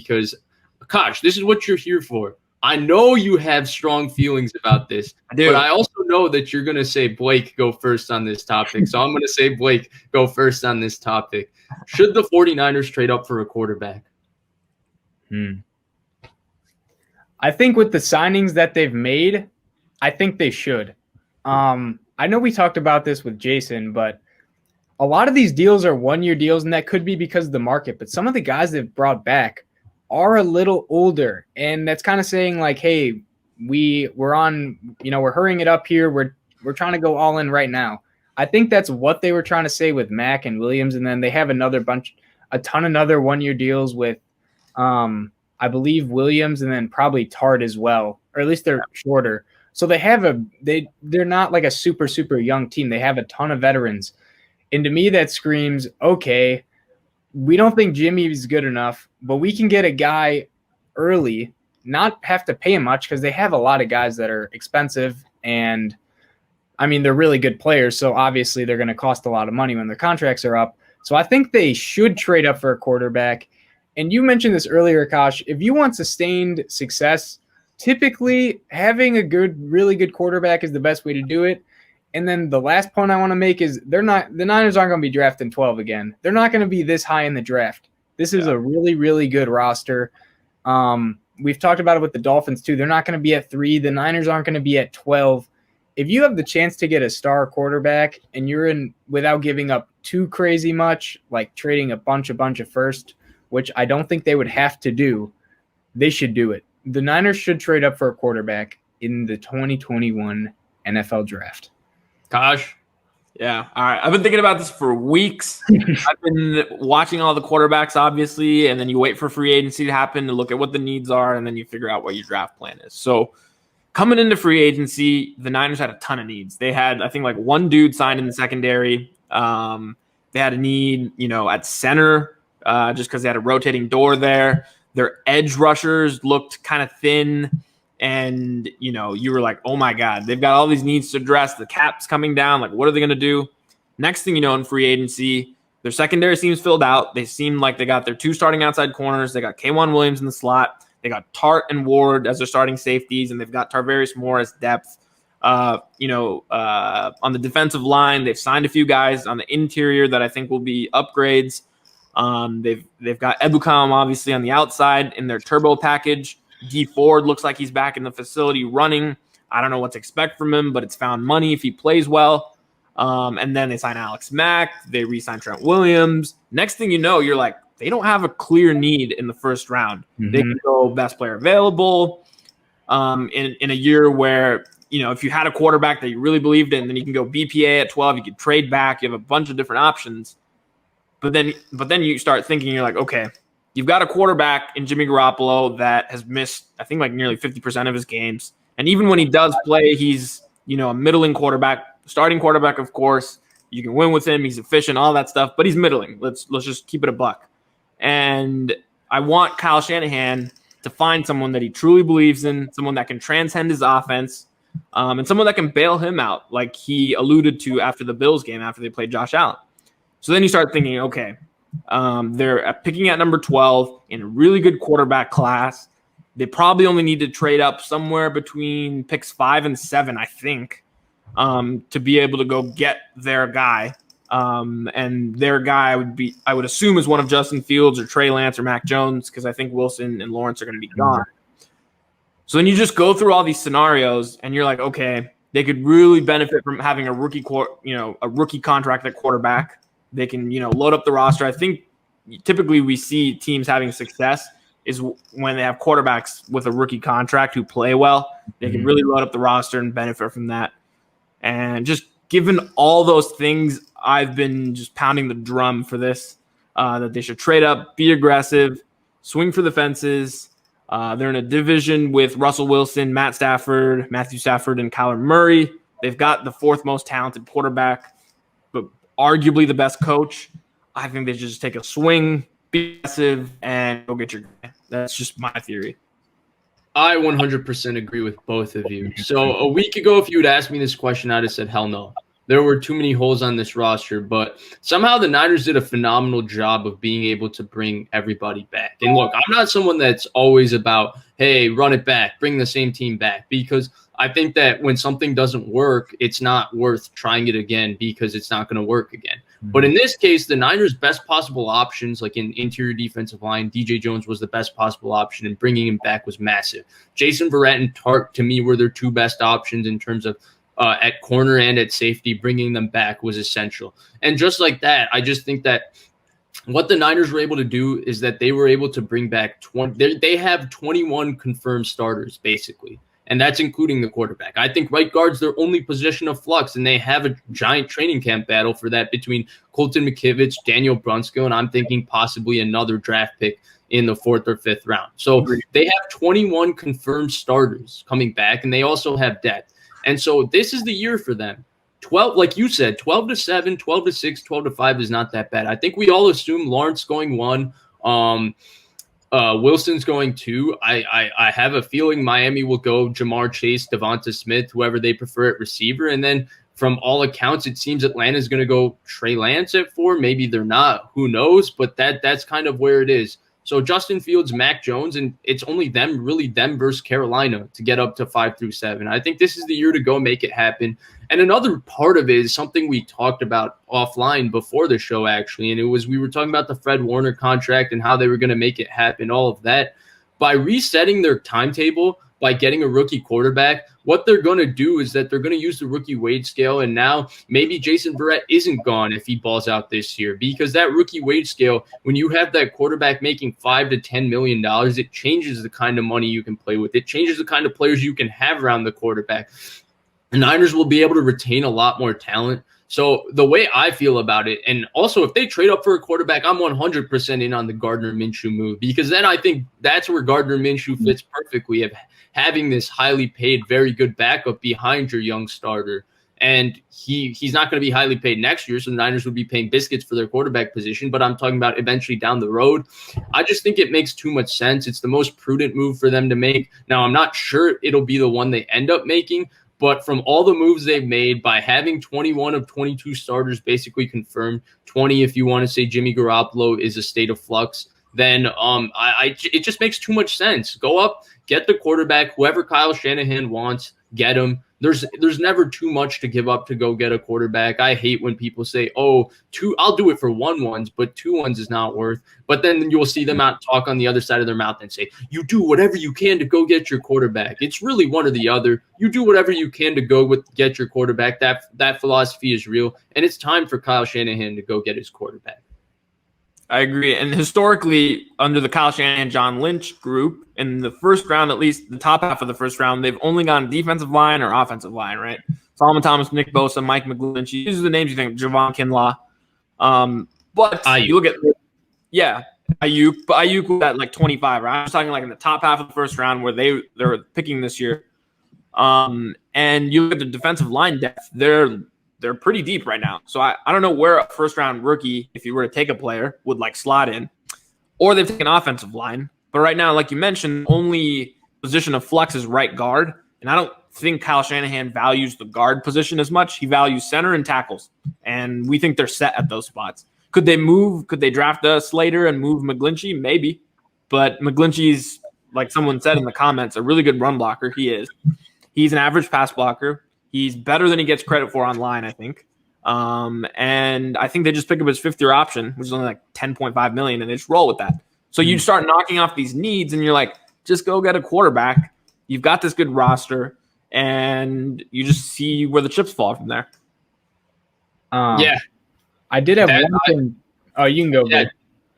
because, Akash, this is what you're here for. I know you have strong feelings about this, but I also know that you're going to say Blake go first on this topic. So I'm going to say Blake go first on this topic. Should the 49ers trade up for a quarterback? I think with the signings that they've made, I think they should. I know we talked about this with Jason, but a lot of these deals are one-year deals, and that could be because of the market. But some of the guys they've brought back are a little older, and that's kind of saying like, hey, we're on, we're hurrying it up here. We're trying to go all in right now. I think that's what they were trying to say with Mack and Williams, and then they have a ton of other one-year deals with, I believe Williams, and then probably Tart as well, or at least they're shorter. So they're not like a super, super young team. They have a ton of veterans. And to me, that screams, okay, we don't think Jimmy is good enough, but we can get a guy early, not have to pay him much because they have a lot of guys that are expensive. And, I mean, they're really good players, so obviously they're going to cost a lot of money when their contracts are up. So I think they should trade up for a quarterback. And you mentioned this earlier, Akash. If you want sustained success, typically having a really good quarterback is the best way to do it. And then the last point I want to make is the Niners aren't going to be drafting 12 again. They're not going to be this high in the draft. This is a really, really good roster. We've talked about it with the Dolphins too. They're not going to be at 3. The Niners aren't going to be at 12. If you have the chance to get a star quarterback and you're in without giving up too crazy much, like trading a bunch of first, which I don't think they would have to do, they should do it. The Niners should trade up for a quarterback in the 2021 NFL draft. Gosh. Yeah. All right. I've been thinking about this for weeks. I've been watching all the quarterbacks, obviously, and then you wait for free agency to happen to look at what the needs are, and then you figure out what your draft plan is. So coming into free agency, the Niners had a ton of needs. They had, I think, like one dude signed in the secondary. They had a need, at center, just because they had a rotating door there. Their edge rushers looked kind of thin. And, you were like, oh, my God, they've got all these needs to address. The cap's coming down. Like, what are they going to do? Next thing you know, in free agency, their secondary seems filled out. They seem like they got their 2 starting outside corners. They got K'Wan Williams in the slot. They got Tart and Ward as their starting safeties, and they've got Tarvarius Moore as depth. On the defensive line, they've signed a few guys on the interior that I think will be upgrades. They've got Ebukam, obviously, on the outside in their turbo package. D Ford looks like he's back in the facility running. I don't know what to expect from him, but it's found money if he plays well. And then they sign Alex Mack. They re-sign Trent Williams. Next thing you know, you're like, they don't have a clear need in the first round. Mm-hmm. They can go best player available in a year where, if you had a quarterback that you really believed in, then you can go BPA at 12. You could trade back. You have a bunch of different options. But then you start thinking, you're like, okay, you've got a quarterback in Jimmy Garoppolo that has missed, I think, like nearly 50% of his games. And even when he does play, he's, a middling quarterback, starting quarterback, of course. You can win with him. He's efficient, all that stuff, but he's middling. Let's just keep it a buck. And I want Kyle Shanahan to find someone that he truly believes in, someone that can transcend his offense, and someone that can bail him out, like he alluded to after the Bills game, after they played Josh Allen. So then you start thinking, okay, they're picking at number 12 in a really good quarterback class. They probably only need to trade up somewhere between picks 5 and 7, I think, to be able to go get their guy. And their guy I would assume, is one of Justin Fields or Trey Lance or Mac Jones, because I think Wilson and Lawrence are going to be gone. So then you just go through all these scenarios, and you're like, okay, they could really benefit from having a rookie contract at quarterback. They can, load up the roster. I think typically we see teams having success is when they have quarterbacks with a rookie contract who play well. They can really load up the roster and benefit from that. And just given all those things, I've been just pounding the drum for this, that they should trade up, be aggressive, swing for the fences. They're in a division with Russell Wilson, Matthew Stafford, and Kyler Murray. They've got the 4th most talented quarterback, but arguably the best coach. I think they should just take a swing, be aggressive, and go get your guy. That's just my theory. I 100% agree with both of you. So a week ago, if you had asked me this question, I'd have said, hell no. There were too many holes on this roster, but somehow the Niners did a phenomenal job of being able to bring everybody back. And look, I'm not someone that's always about, hey, run it back, bring the same team back, because I think that when something doesn't work, it's not worth trying it again because it's not going to work again. Mm-hmm. But in this case, the Niners' best possible options, like in interior defensive line, DJ Jones was the best possible option, and bringing him back was massive. Jason Verrett and Tart, to me, were their two best options in terms of at corner and at safety. Bringing them back was essential. And just like that, I just think that what the Niners were able to do is that they were able to bring back 20. They have 21 confirmed starters, basically. And that's including the quarterback. I think right guard's their only position of flux, and they have a giant training camp battle for that between Colton McKivitz, Daniel Brunskill, and I'm thinking possibly another draft pick in the 4th or 5th round. So they have 21 confirmed starters coming back, and they also have depth. And so this is the year for them. 12, like you said, 12-7, 12-6, 12-5 is not that bad. I think we all assume Lawrence going 1. Wilson's going 2. I have a feeling Miami will go Jamar Chase, Devonta Smith, whoever they prefer at receiver. And then from all accounts, it seems Atlanta's going to go Trey Lance at 4. Maybe they're not. Who knows? But that's kind of where it is. So Justin Fields, Mac Jones, and it's only them versus Carolina to get up to 5-7. I think this is the year to go make it happen. And another part of it is something we talked about offline before the show, actually, and it was we were talking about the Fred Warner contract and how they were going to make it happen, all of that. By resetting their timetable, by getting a rookie quarterback, what they're going to do is that they're going to use the rookie wage scale, and now maybe Jason Verrett isn't gone if he balls out this year, because that rookie wage scale, when you have that quarterback making $5 to $10 million, it changes the kind of money you can play with. It changes the kind of players you can have around the quarterback. The Niners will be able to retain a lot more talent. So the way I feel about it, and also if they trade up for a quarterback, I'm 100% in on the Gardner Minshew move, because then I think that's where Gardner Minshew fits perfectly, of having this highly paid, very good backup behind your young starter. And he's not going to be highly paid next year, so the Niners would be paying biscuits for their quarterback position, but I'm talking about eventually down the road. I just think it makes too much sense. It's the most prudent move for them to make. Now, I'm not sure it'll be the one they end up making, but from all the moves they've made, by having 21 of 22 starters basically confirmed, 20 if you want to say Jimmy Garoppolo is a state of flux, then it just makes too much sense. Go up, get the quarterback, whoever Kyle Shanahan wants, get him. There's never too much to give up to go get a quarterback. I hate when people say, oh, I'll do it for 1-1s, but 2-1s is not worth. But then you'll see them out talk on the other side of their mouth and say, you do whatever you can to go get your quarterback. It's really one or the other. You do whatever you can to get your quarterback. That philosophy is real, and it's time for Kyle Shanahan to go get his quarterback. I agree. And historically, under the Kyle Shanahan, John Lynch group, in the first round, at least the top half of the first round, they've only gone defensive line or offensive line, right? Solomon Thomas, Nick Bosa, Mike McGlinchey. These are the names you think, Javon Kinlaw. But Ayuk. You look at, Ayuk. But Ayuk was at like 25, right? I'm just talking like in the top half of the first round where they're picking this year. And you look at the defensive line depth, they're pretty deep right now. So I don't know where a first-round rookie, if you were to take a player, would like slot in. Or they've taken offensive line. But right now, like you mentioned, the only position of flux is right guard. And I don't think Kyle Shanahan values the guard position as much. He values center and tackles. And we think they're set at those spots. Could they draft a Slater and move McGlinchey? Maybe. But McGlinchey's, like someone said in the comments, a really good run blocker. He is. He's an average pass blocker. He's better than he gets credit for online, I think. And I think they just pick up his 5th-year option, which is only like $10.5 million, and they just roll with that. So you start knocking off these needs, and you're like, just go get a quarterback. You've got this good roster, and you just see where the chips fall from there. I did have one thing. Oh, you can go. Yeah.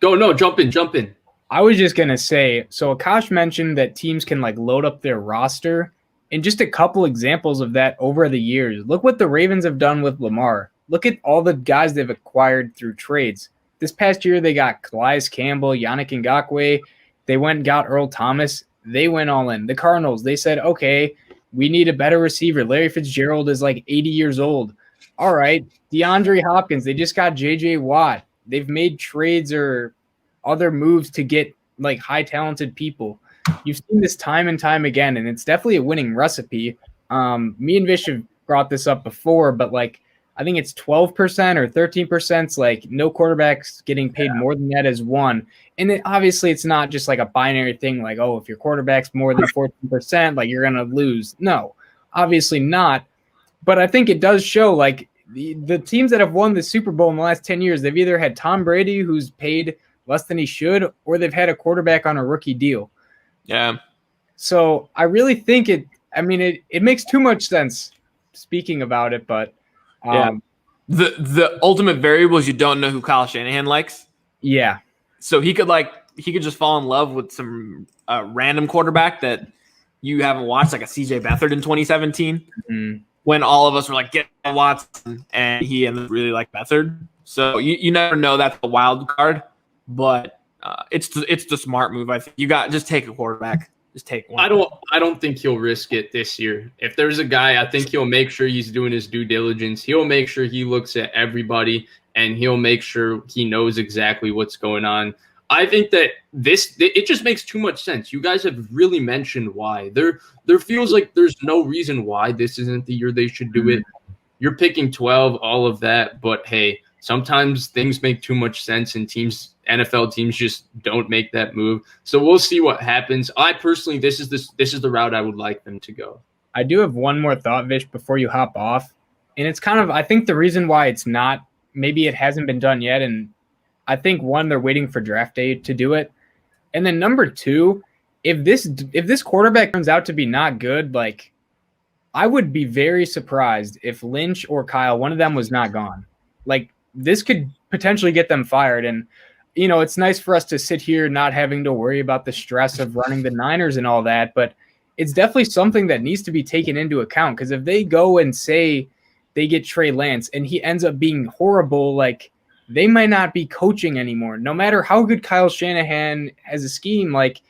Go. No, jump in. I was just going to say, so Akash mentioned that teams can like load up their roster. And just a couple examples of that over the years. Look what the Ravens have done with Lamar. Look at all the guys they've acquired through trades. This past year, they got Calais Campbell, Yannick Ngakoue. They went and got Earl Thomas. They went all in. The Cardinals, they said, okay, we need a better receiver. Larry Fitzgerald is like 80 years old. All right, DeAndre Hopkins, they just got J.J. Watt. They've made trades or other moves to get like high talented people. You've seen this time and time again, and it's definitely a winning recipe. Me and Vish have brought this up before, but like I think it's 12% or 13%. It's like no quarterbacks getting paid more than that is one. And obviously it's not just like a binary thing like, oh, if your quarterback's more than 14%, like you're going to lose. No, obviously not. But I think it does show like the teams that have won the Super Bowl in the last 10 years, they've either had Tom Brady, who's paid less than he should, or they've had a quarterback on a rookie deal. Yeah. So I really think it makes too much sense speaking about it, but the ultimate variable is you don't know who Kyle Shanahan likes. Yeah. So he could just fall in love with some random quarterback that you haven't watched, like a CJ Beathard in 2017, when all of us were like, get Watson, and he ended up really like Beathard. So you never know. That's a wild card, but it's the smart move. I think just take a quarterback. Just take one. I don't think he'll risk it this year. If there's a guy, I think he'll make sure he's doing his due diligence. He'll make sure he looks at everybody, and he'll make sure he knows exactly what's going on. I think that it just makes too much sense. You guys have really mentioned why. There feels like there's no reason why this isn't the year they should do it. You're picking 12, all of that, but hey, sometimes things make too much sense and NFL teams just don't make that move. So we'll see what happens. I personally, this is the route I would like them to go. I do have one more thought, Vish, before you hop off. And it's kind of, I think the reason why it's not, maybe it hasn't been done yet. And I think one, they're waiting for draft day to do it. And then number two, if this quarterback turns out to be not good, like I would be very surprised if Lynch or Kyle, one of them was not gone. Like this could potentially get them fired. And, you know, it's nice for us to sit here not having to worry about the stress of running the Niners and all that, but it's definitely something that needs to be taken into account. Because if they go and say they get Trey Lance and he ends up being horrible, like they might not be coaching anymore. No matter how good Kyle Shanahan has a scheme, like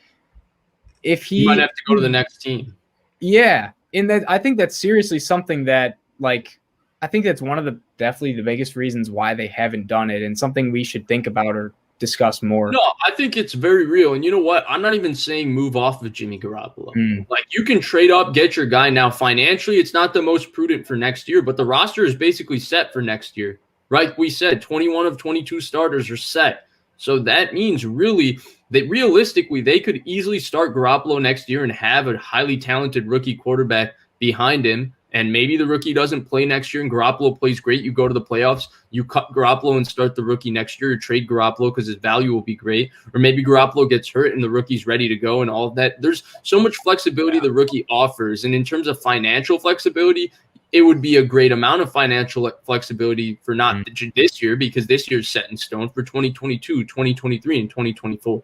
if he might have to go to the next team. Yeah. And that I think that's seriously something that like I think that's one of definitely the biggest reasons why they haven't done it and something we should think about or discuss more. No, I think it's very real. And you know what? I'm not even saying move off of Jimmy Garoppolo. Like you can trade up, get your guy now. Financially, it's not the most prudent for next year, but the roster is basically set for next year. Right? We said 21 of 22 starters are set. So that means really that realistically, they could easily start Garoppolo next year and have a highly talented rookie quarterback behind him. And maybe the rookie doesn't play next year and Garoppolo plays great. You go to the playoffs, you cut Garoppolo and start the rookie next year, or trade Garoppolo because his value will be great. Or maybe Garoppolo gets hurt and the rookie's ready to go and all of that. There's so much flexibility the rookie offers. And in terms of financial flexibility, it would be a great amount of financial flexibility for not this year, because this year's set in stone for 2022, 2023, and 2024.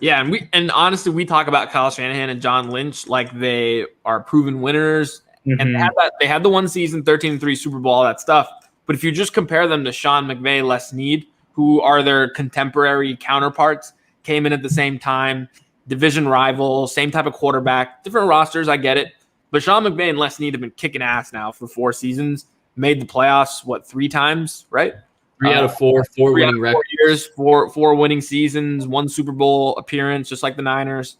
Yeah, and honestly, we talk about Kyle Shanahan and John Lynch like they are proven winners. And they had the one season, 13-3 Super Bowl, all that stuff. But if you just compare them to Sean McVay, Les Snead, who are their contemporary counterparts, came in at the same time, division rival, same type of quarterback, different rosters, I get it. But Sean McVay and Les Snead have been kicking ass now for 4 seasons, made the playoffs, 3 times, right? 3 out of 4 winning records. 4 years, 4 winning seasons, 1 Super Bowl appearance, just like the Niners.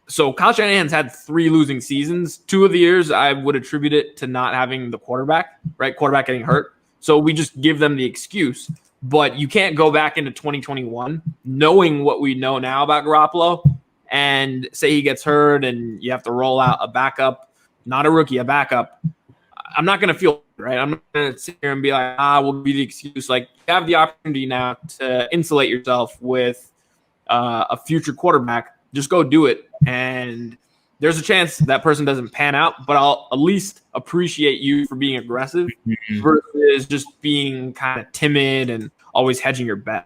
So Kyle Shanahan's had 3 losing seasons. 2 of the years I would attribute it to not having the quarterback, right? Quarterback getting hurt. So we just give them the excuse. But you can't go back into 2021 knowing what we know now about Garoppolo and say he gets hurt and you have to roll out a backup, not a rookie, a backup. I'm not going to feel right. I'm not going to sit here and be like, we'll give you the excuse. Like, you have the opportunity now to insulate yourself with a future quarterback. Just go do it. And there's a chance that person doesn't pan out, but I'll at least appreciate you for being aggressive versus just being kind of timid and always hedging your bet.